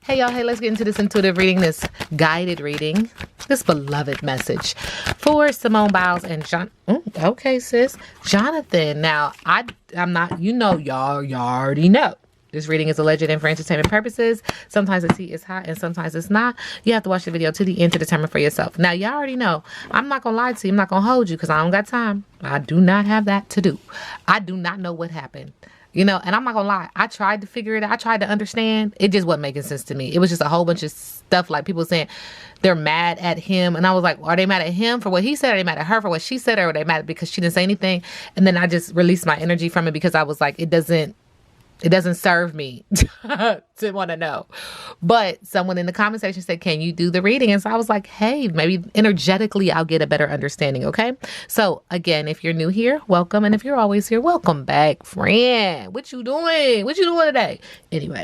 Hey y'all, hey, let's get into this intuitive reading, this guided reading, this beloved message for Simone Biles and okay, sis, Jonathan. Now, I'm not, y'all already know. This reading is alleged and for entertainment purposes. Sometimes the tea is hot and sometimes it's not. You have to watch the video to the end to determine for yourself. Now, y'all already know. I'm not going to lie to you. I'm not going to hold you because I don't got time. I do not have that to do. I do not know what happened. And I'm not gonna lie, I tried to figure it out. I tried to understand. It just wasn't making sense to me. It was just a whole bunch of stuff, like people saying they're mad at him. And I was like, are they mad at him for what he said? Are they mad at her for what she said? Or are they mad because she didn't say anything? And then I just released my energy from it because I was like, it doesn't serve me to want to know. But someone in the comment section said, can you do the reading? And so I was like, hey, maybe energetically I'll get a better understanding. Okay. So again, if you're new here, welcome. And if you're always here, welcome back, friend. What you doing? What you doing today? Anyway.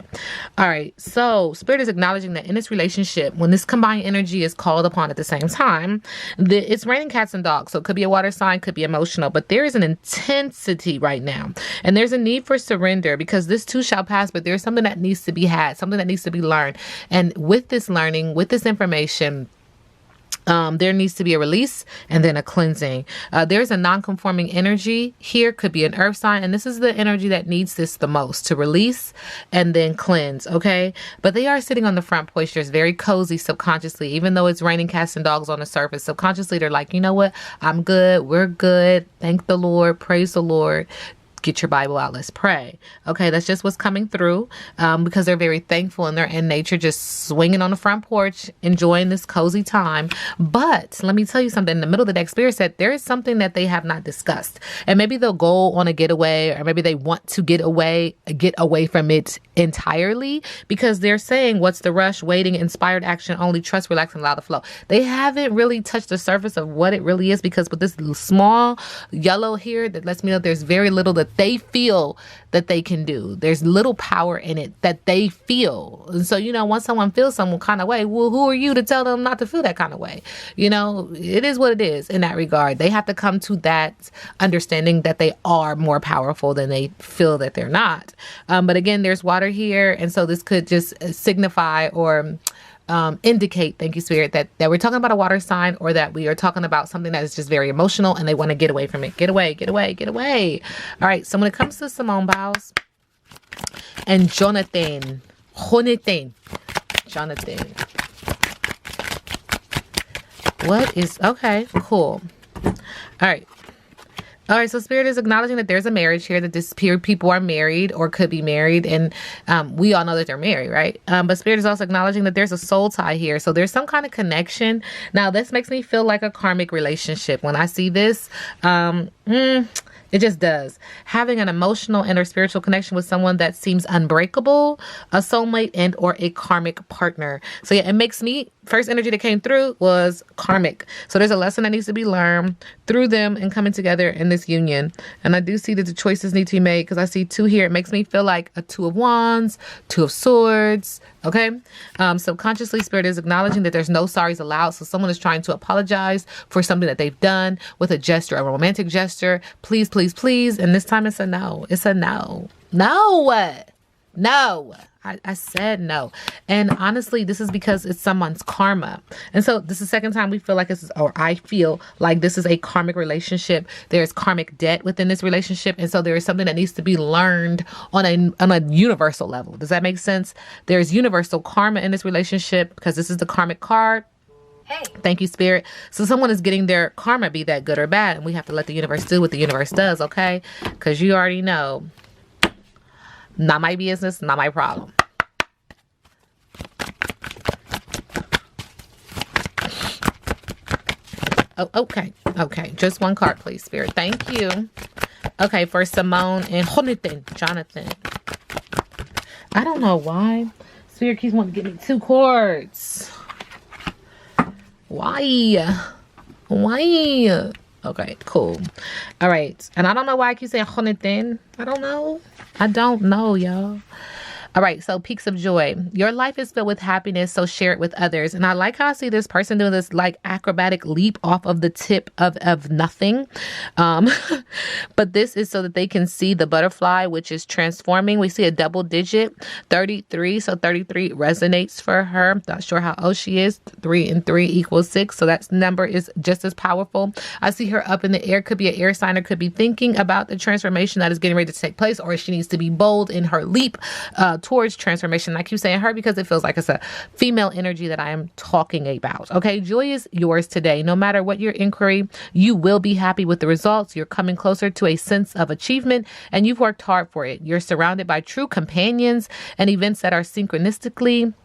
All right. So Spirit is acknowledging that in this relationship, when this combined energy is called upon at the same time, it's raining cats and dogs. So it could be a water sign, could be emotional, but there is an intensity right now. And there's a need for surrender because this too shall pass, but there's something that needs to be had, something that needs to be learned. And with this learning, with this information, there needs to be a release and then a cleansing. There's a non-conforming energy here, could be an earth sign, and this is the energy that needs this the most, to release and then cleanse, okay? But they are sitting on the front porch. It's very cozy subconsciously, even though it's raining cats and dogs on the surface. Subconsciously, they're like, you know what? I'm good. We're good. Thank the Lord. Praise the Lord. Get your Bible out. Let's pray. Okay, that's just what's coming through because they're very thankful and they're in nature, just swinging on the front porch, enjoying this cozy time. But let me tell you something. In the middle of the deck, Spirit said there is something that they have not discussed. And maybe they'll go on a getaway, or maybe they want to get away from it entirely because they're saying, what's the rush? Waiting, inspired action, only trust, relax, and allow the flow. They haven't really touched the surface of what it really is because with this small yellow here, that lets me know there's very little that they feel that they can do. There's little power in it that they feel. And so, once someone feels some kind of way, well, who are you to tell them not to feel that kind of way? It is what it is in that regard. They have to come to that understanding that they are more powerful than they feel that they're not. But again, there's water here. And so this could just signify or indicate, thank you, Spirit, that we're talking about a water sign, or that we are talking about something that is just very emotional and they want to get away from it. Get away, get away, get away. All right. So when it comes to Simone Biles and Jonathan. What is, okay, cool. All right. All right, so Spirit is acknowledging that there's a marriage here, that this people are married or could be married, and we all know that they're married, right? But Spirit is also acknowledging that there's a soul tie here, so there's some kind of connection. Now, this makes me feel like a karmic relationship. When I see this, it just does. Having an emotional and or spiritual connection with someone that seems unbreakable, a soulmate and or a karmic partner. So yeah, it makes me, first energy that came through was karmic. So there's a lesson that needs to be learned through them and coming together in this union. And I do see that the choices need to be made because I see two here. It makes me feel like a Two of Wands, Two of Swords. Okay. Subconsciously, Spirit is acknowledging that there's no sorries allowed. So someone is trying to apologize for something that they've done with a gesture, a romantic gesture. Please, please, please. And this time it's a no. It's a no. No. I said no. And honestly, this is because it's someone's karma. And so this is the second time we feel like this is, or I feel like this is a karmic relationship. There's karmic debt within this relationship. And so there is something that needs to be learned on a universal level. Does that make sense? There's universal karma in this relationship because this is the karmic card. Hey. Thank you, Spirit. So someone is getting their karma, be that good or bad. And we have to let the universe do what the universe does. Okay. Because you already know. Not my business, not my problem. Oh, okay. Okay. Just one card, please, Spirit. Thank you. Okay, for Simone and Jonathan. I don't know why. Spirit keeps wanting to give me two cards. Why? Okay, cool. All right. And I don't know why I keep saying Jonathan. I don't know, y'all. All right, so peaks of joy. Your life is filled with happiness, so share it with others. And I like how I see this person doing this like acrobatic leap off of the tip of nothing. Um, but this is so that they can see the butterfly, which is transforming. We see a double digit, 33. So 33 resonates for her. Not sure how old she is. 3 and 3 equals 6. So that number is just as powerful. I see her up in the air. Could be an air sign or could be thinking about the transformation that is getting ready to take place, or she needs to be bold in her leap towards transformation. I keep saying her because it feels like it's a female energy that I am talking about. Okay, joy is yours today. No matter what your inquiry, you will be happy with the results. You're coming closer to a sense of achievement and you've worked hard for it. You're surrounded by true companions and events that are synchronistically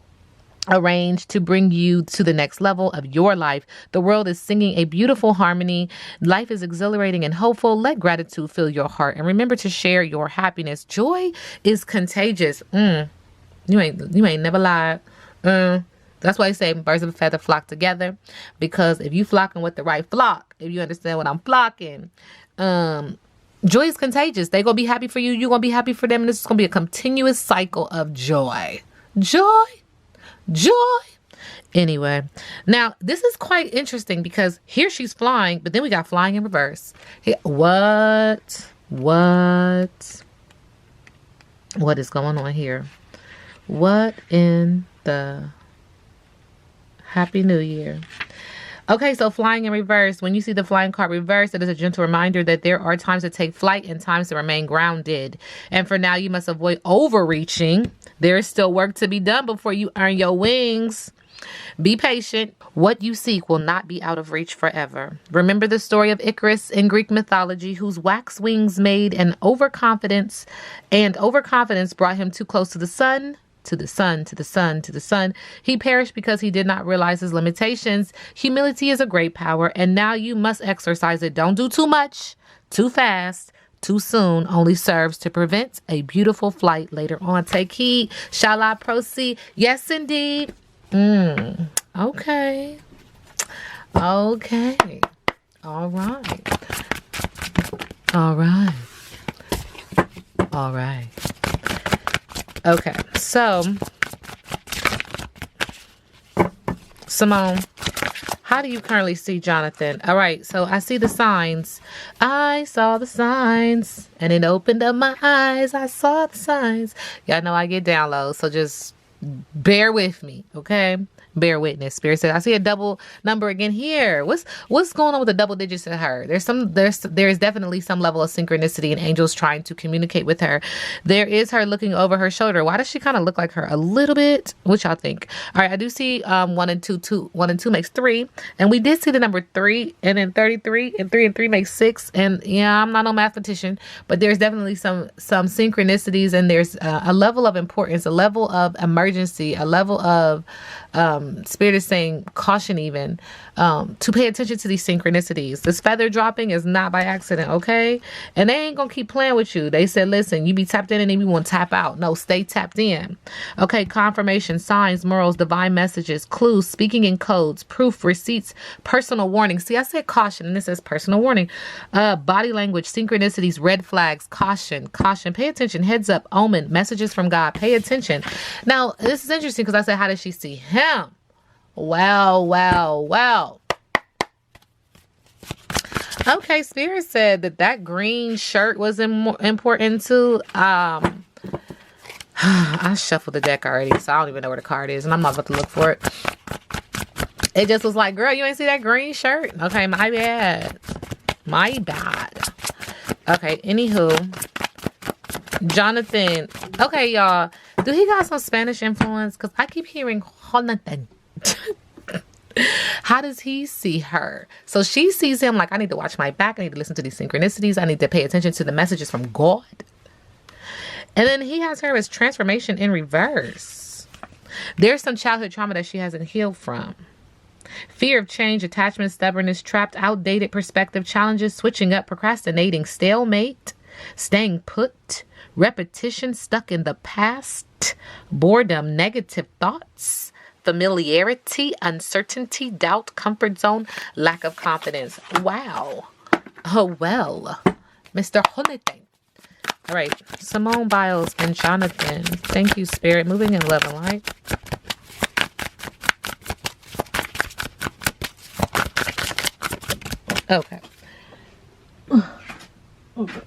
arranged to bring you to the next level of your life. The world is singing a beautiful harmony. Life is exhilarating and hopeful. Let gratitude fill your heart and remember to share your happiness. Joy is contagious. You ain't never lied. That's why I say birds of a feather flock together, because if you flocking with the right flock, if you understand what I'm flocking, joy is contagious. They gonna be happy for you. You gonna be happy for them. And this is gonna be a continuous cycle of joy. Joy. Anyway, now this is quite interesting because here she's flying, but then we got flying in reverse. What is going on here? What in the Happy New Year? Okay, so flying in reverse. When you see the flying card reverse, it is a gentle reminder that there are times to take flight and times to remain grounded. And for now, you must avoid overreaching. There is still work to be done before you earn your wings. Be patient. What you seek will not be out of reach forever. Remember the story of Icarus in Greek mythology, whose wax wings made an overconfidence, and overconfidence brought him too close to the sun. To the sun. He perished because he did not realize his limitations. Humility is a great power, and now you must exercise it. Don't do too much, too fast, too soon. Only serves to prevent a beautiful flight later on. Take heed. Shall I proceed? Yes, indeed. Okay. All right. Okay, so Simone, how do you currently see Jonathan? All right, so I see the signs. I saw the signs and it opened up my eyes. I saw the signs. Y'all know I get downloads, so just bear with me, okay? Bear witness. Spirit said, I see a double number again here. What's going on with the double digits in her? There is definitely some level of synchronicity and angels trying to communicate with her. There is her looking over her shoulder. Why does she kind of look like her a little bit? What y'all think? All right, I do see 1 and 2. 1 and 2 makes 3, and we did see the number 3, and then 33, and 3 and 3 makes 6. And yeah, I'm not no mathematician, but there's definitely some synchronicities, and there's a level of importance, a level of emergency, a level of Spirit is saying caution even to pay attention to these synchronicities. This feather dropping is not by accident, okay? And they ain't gonna keep playing with you. They said, listen, you be tapped in and then you want to tap out. No, stay tapped in. Okay, confirmation, signs, morals, divine messages, clues, speaking in codes, proof, receipts, personal warning. See, I said caution and this says personal warning. Body language, synchronicities, red flags, caution. Pay attention, heads up, omen, messages from God. Pay attention. Now, this is interesting because I said, how does she see him? Well. Okay, Spirit said that green shirt was important too. I shuffled the deck already, so I don't even know where the card is, and I'm not about to look for it. It just was like, girl, you ain't see that green shirt? Okay, my bad. Okay, anywho. Jonathan. Okay, y'all. Do he got some Spanish influence? Because I keep hearing Jonathan. How does he see her? So she sees him like, I need to watch my back. I need to listen to these synchronicities. I need to pay attention to the messages from God. And then he has her as transformation in reverse. There's some childhood trauma that she hasn't healed from. Fear of change, attachment, stubbornness, trapped, outdated perspective, challenges, switching up, procrastinating, stalemate, staying put, repetition, stuck in the past, boredom, negative thoughts, familiarity, uncertainty, doubt, comfort zone, lack of confidence. Wow. Oh, well, Mr. Jonathan, All right, Simone Biles and Jonathan. Thank you, Spirit. Moving in love and light. Okay. Okay.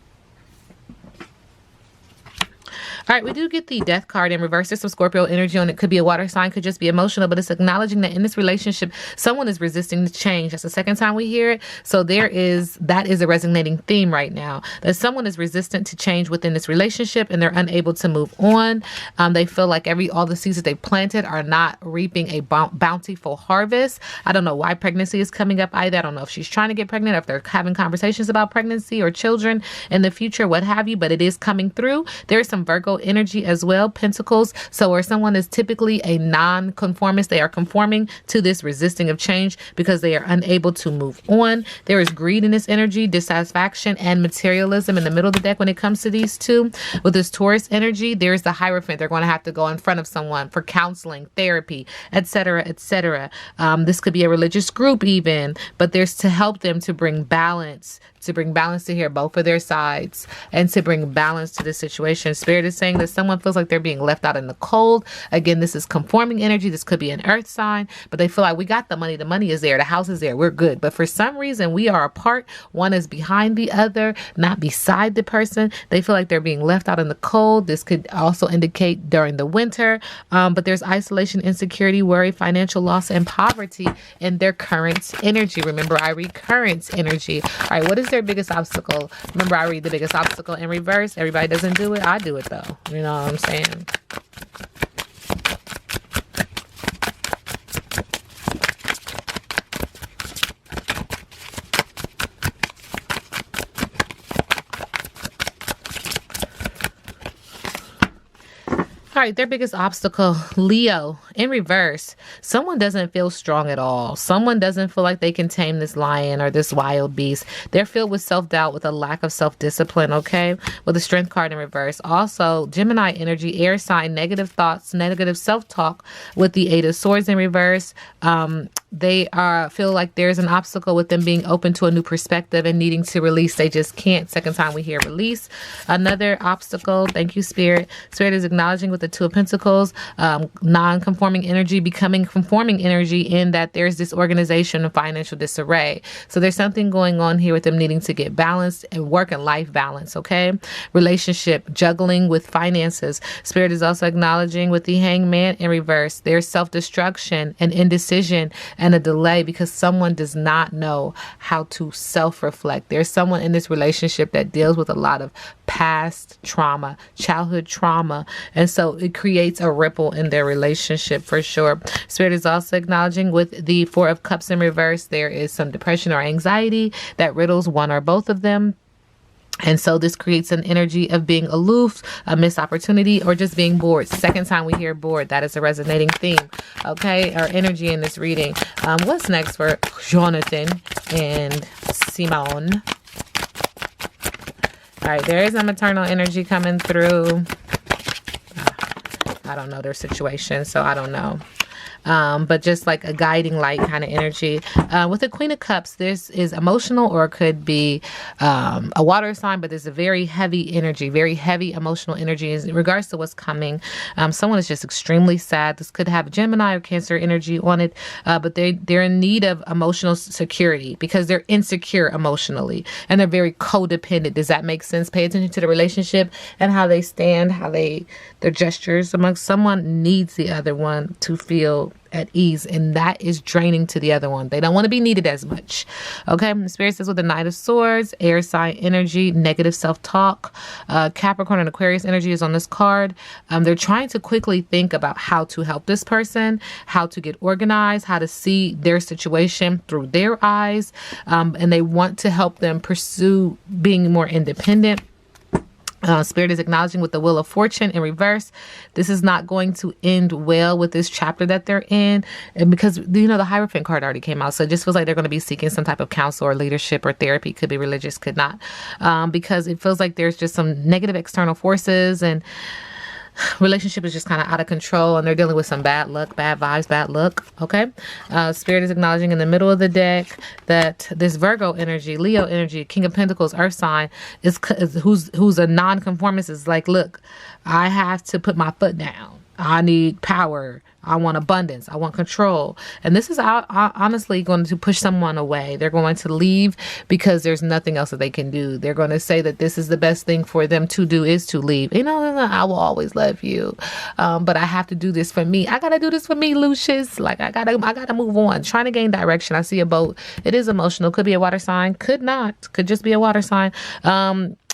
All right, we do get the Death card in reverse. There's some Scorpio energy on it. Could be a water sign, could just be emotional, but it's acknowledging that in this relationship, someone is resisting the change. That's the second time we hear it. So that is a resonating theme right now, that someone is resistant to change within this relationship and they're unable to move on. They feel like all the seeds that they planted are not reaping a bountiful harvest. I don't know why pregnancy is coming up either. I don't know if she's trying to get pregnant, or if they're having conversations about pregnancy or children in the future, what have you, but it is coming through. There is some Virgo energy as well, Pentacles. So where someone is typically a non-conformist, they are conforming to this resisting of change because they are unable to move on. There is greed in this energy, dissatisfaction, and materialism in the middle of the deck when it comes to these two. With this Taurus energy, there's the Hierophant. They're going to have to go in front of someone for counseling, therapy, etc., etc. This could be a religious group even, but there's to help them to bring balance to hear both of their sides and to bring balance to the situation. Spirit is saying that someone feels like they're being left out in the cold. Again, this is conforming energy. This could be an earth sign, but they feel like we got the money. The money is there. The house is there. We're good. But for some reason, we are apart. One is behind the other, not beside the person. They feel like they're being left out in the cold. This could also indicate during the winter. But there's isolation, insecurity, worry, financial loss, and poverty in their current energy. Remember, I read current energy. All right, what is their biggest obstacle? Remember, I read the biggest obstacle in reverse. Everybody doesn't do it. I do it though. You know what I'm saying? All right, their biggest obstacle, Leo, in reverse. Someone doesn't feel strong at all. Someone doesn't feel like they can tame this lion or this wild beast. They're filled with self-doubt, with a lack of self-discipline, okay? With the Strength card in reverse. Also, Gemini energy, air sign, negative thoughts, negative self-talk with the Eight of Swords in reverse. They feel like there's an obstacle with them being open to a new perspective and needing to release. They just can't. Second time we hear release. Another obstacle, thank you, Spirit. Spirit is acknowledging with the Two of Pentacles, non-conforming energy, becoming conforming energy, in that there's disorganization and financial disarray. So there's something going on here with them needing to get balanced and work and life balance, okay? Relationship, juggling with finances. Spirit is also acknowledging with the Hangman in reverse. There's self-destruction and indecision and a delay because someone does not know how to self-reflect. There's someone in this relationship that deals with a lot of past trauma, childhood trauma, and so it creates a ripple in their relationship for sure. Spirit is also acknowledging with the Four of Cups in reverse, there is some depression or anxiety that riddles one or both of them. And so this creates an energy of being aloof, a missed opportunity, or just being bored. Second time we hear bored, that is a resonating theme. Okay, our energy in this reading. What's next for Jonathan and Simone? All right, there is a maternal energy coming through. I don't know their situation, so I don't know. But just like a guiding light kind of energy. With the Queen of Cups, this is emotional, or it could be a water sign, but there's a very heavy energy, very heavy emotional energy in regards to what's coming. Someone is just extremely sad. This could have Gemini or Cancer energy on it, but they're in need of emotional security because they're insecure emotionally and they're very codependent. Does that make sense? Pay attention to the relationship and how they stand, their gestures amongst someone needs the other one to feel at ease, and that is draining to the other one. They don't want to be needed as much. Okay, the Spirit says with the Knight of Swords, air sign energy, negative self-talk, Capricorn and Aquarius energy is on this card. They're trying to quickly think about how to help this person, how to get organized, how to see their situation through their eyes, and they want to help them pursue being more independent. Spirit is acknowledging with the Wheel of Fortune in reverse. This is not going to end well with this chapter that they're in. And because, the Hierophant card already came out. So it just feels like they're going to be seeking some type of counsel or leadership or therapy. Could be religious, could not. Because it feels like there's just some negative external forces and Relationship is just kind of out of control, and they're dealing with some bad luck, bad vibes, bad luck. Okay. Spirit is acknowledging in the middle of the deck that this Virgo energy, Leo energy, King of Pentacles, Earth sign is who's a non-conformist, is like, look, I have to put my foot down. I need power. I want abundance. I want control. And this is honestly going to push someone away. They're going to leave because there's nothing else that they can do. They're going to say that this is the best thing for them to do is to leave. You know, I will always love you. But I have to do this for me. I got to do this for me, Lucius. Like I gotta move on. Trying to gain direction. I see a boat. It is emotional. Could be a water sign. Could not. Could just be a water sign.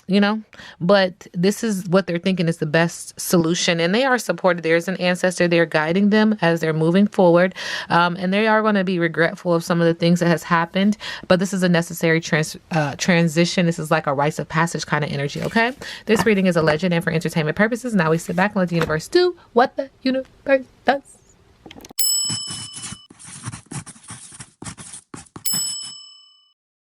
You know, but this is what they're thinking is the best solution, and they are supported. There's an ancestor there guiding them as they're moving forward, and they are going to be regretful of some of the things that has happened, but this is a necessary transition. This is like a rites of passage kind of energy. Okay, this reading is a legend and for entertainment purposes. Now we sit back and let the universe do what the universe does.